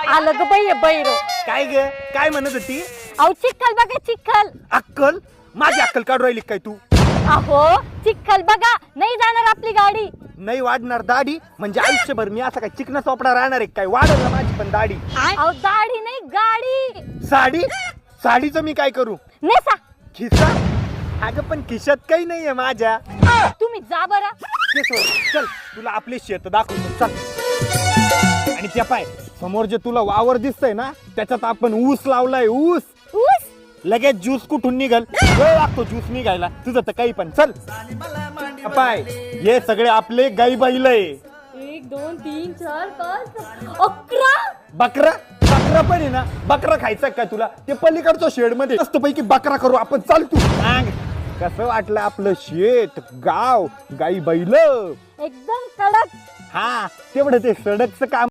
आलं ग बाई बैर. काय ग काय म्हणत होती? अहो चिखल बघा चिखल. अक्कल माझी अक्कल काढू राहिली काय तू? अहो चिखल बघा, नाही जाणार आपली गाडी. नाही वाढणार दाढी म्हणजे आयुष्यभर मी असा काय चिकना चोपडा राहणार आहे काय? वाढल ना माझी पण दाढी. अहो दाढी नाही गाडी. साडी साडीचं मी काय करू? नेसा. खिसा? अगं पण खिशात काही नाहीये माझ्या. तुम्ही जा बरं. ते सोड, चल तुला आपले शेत दाखवतो चल. आणि त्या पाय समोर जे तुला वावर दिसतंय ना त्याच्यात आपण ऊस लावलाय. ऊस ऊस. लगेच ज्यूस कुठून निघल? वेळ लागतो ज्यूस निघायला. तुझं तर काही पण चल. पाय हे सगळे आपले गाई बैल आहे. 1 2 3 4 5 11. बकरा बकरा पण आहे ना. बकरा खायचा काय तुला? ते पलीकडच्या शेड मध्ये मस्त पैकी बकरा करू आपण. चल तू सांग कसं वाटलं आपलं शेत गाव गाई बैल? एकदम कडक. हा तेवढं ते सडकचं काम